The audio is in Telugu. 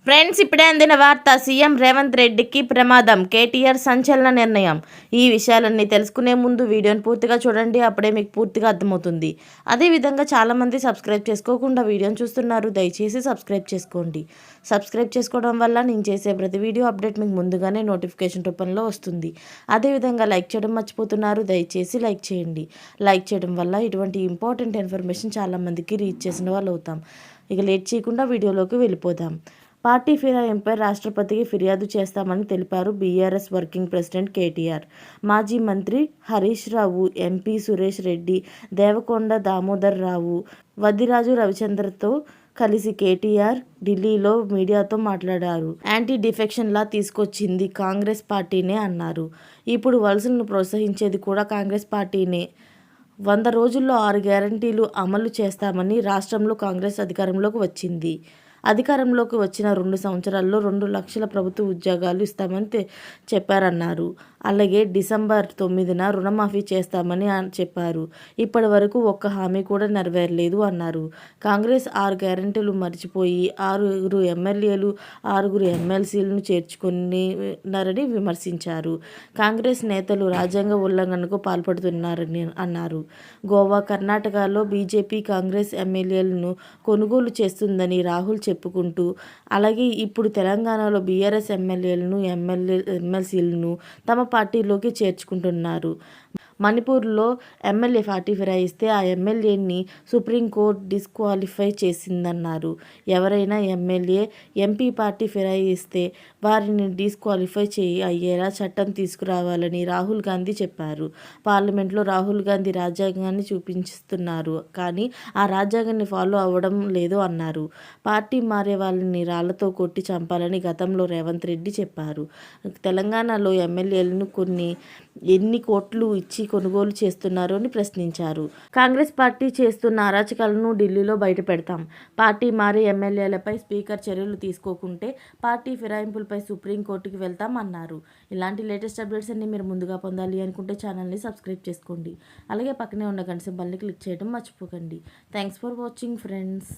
ఫ్రెండ్స్, ఇప్పుడే అందిన వార్త. సీఎం రేవంత్ రెడ్డికి ప్రమాదం, కేటీఆర్ సంచలన నిర్ణయం. ఈ విషయాలన్నీ తెలుసుకునే ముందు వీడియోని పూర్తిగా చూడండి, అప్పుడే మీకు పూర్తిగా అర్థమవుతుంది. అదేవిధంగా చాలామంది సబ్స్క్రైబ్ చేసుకోకుండా వీడియోని చూస్తున్నారు, దయచేసి సబ్స్క్రైబ్ చేసుకోండి. సబ్స్క్రైబ్ చేసుకోవడం వల్ల నేను చేసే ప్రతి వీడియో అప్డేట్ మీకు ముందుగానే నోటిఫికేషన్ రూపంలో వస్తుంది. అదేవిధంగా లైక్ చేయడం మర్చిపోతున్నారు, దయచేసి లైక్ చేయండి. లైక్ చేయడం వల్ల ఇటువంటి ఇంపార్టెంట్ ఇన్ఫర్మేషన్ చాలామందికి రీచ్ చేసిన వాళ్ళు అవుతాం. ఇక లేట్ చేయకుండా వీడియోలోకి వెళ్ళిపోదాం. పార్టీ ఫిరాయింపై రాష్ట్రపతికి ఫిర్యాదు చేస్తామని తెలిపారు బీఆర్ఎస్ వర్కింగ్ ప్రెసిడెంట్ కేటీఆర్. మాజీ మంత్రి హరీష్ రావు, ఎంపీ సురేష్ రెడ్డి, దేవకొండ దామోదర్ రావు, వద్దిరాజు రవిచంద్రతో కలిసి కేటీఆర్ ఢిల్లీలో మీడియాతో మాట్లాడారు. యాంటీ డిఫెక్షన్ లా తీసుకొచ్చింది కాంగ్రెస్ పార్టీనే అన్నారు. ఇప్పుడు వలసలను ప్రోత్సహించేది కూడా కాంగ్రెస్ పార్టీనే. 100 రోజుల్లో 6 గ్యారంటీలు అమలు చేస్తామని రాష్ట్రంలో కాంగ్రెస్ అధికారంలోకి వచ్చింది. అధికారంలోకి వచ్చిన 2 సంవత్సరాల్లో 2 లక్షల ప్రభుత్వ ఉద్యోగాలు ఇస్తామని చెప్పారన్నారు. అలాగే డిసెంబర్ 9న రుణమాఫీ చేస్తామని చెప్పారు. ఇప్పటి వరకు ఒక్క హామీ కూడా నెరవేరలేదు అన్నారు. కాంగ్రెస్ 6 గ్యారంటీలు మర్చిపోయి 6 ఎమ్మెల్యేలు 6 ఎమ్మెల్సీలను చేర్చుకున్నారని విమర్శించారు. కాంగ్రెస్ నేతలు రాజ్యాంగ ఉల్లంఘనకు పాల్పడుతున్నారని అన్నారు. గోవా, కర్ణాటకలో బీజేపీ కాంగ్రెస్ ఎమ్మెల్యేలను కొనుగోలు చేస్తుందని రాహుల్ చెప్పుకుంటూ, అలాగే ఇప్పుడు తెలంగాణలో బీఆర్ఎస్ ఎమ్మెల్యేలను ఎమ్మెల్సీలను తమ పార్టీలోకి చేర్చుకుంటున్నారు. మణిపూర్లో ఎమ్మెల్యే పార్టీ ఫిరాయిస్తే ఆ ఎమ్మెల్యేని సుప్రీంకోర్టు డిస్క్వాలిఫై చేసిందన్నారు. ఎవరైనా ఎమ్మెల్యే, ఎంపీ పార్టీ ఫిరాయిస్తే వారిని డిస్క్వాలిఫై అయ్యేలా చట్టం తీసుకురావాలని రాహుల్ గాంధీ చెప్పారు. పార్లమెంట్లో రాహుల్ గాంధీ రాజ్యాంగాన్ని చూపిస్తున్నారు, కానీ ఆ రాజ్యాంగాన్ని ఫాలో అవ్వడం లేదు అన్నారు. పార్టీ మారే వాళ్ళని రాళ్లతో కొట్టి చంపాలని గతంలో రేవంత్ రెడ్డి చెప్పారు. తెలంగాణలో ఎమ్మెల్యేలను ఎన్ని కోట్లు ఇచ్చి కొనుగోలు చేస్తున్నారు అని ప్రశ్నించారు. కాంగ్రెస్ పార్టీ చేస్తున్న అరాచకాలను ఢిల్లీలో బయటపెడతాం. పార్టీ మారే ఎమ్మెల్యేలపై స్పీకర్ చర్యలు తీసుకోకుంటే పార్టీ ఫిరాయింపులపై సుప్రీంకోర్టుకి వెళ్తాం అన్నారు. ఇలాంటి లేటెస్ట్ అప్డేట్స్ అన్ని మీరు ముందుగా పొందాలి అనుకుంటే ఛానల్ని సబ్స్క్రైబ్ చేసుకోండి. అలాగే పక్కనే ఉన్న గంట సింబల్ని క్లిక్ చేయడం మర్చిపోకండి. Thanks for watching friends.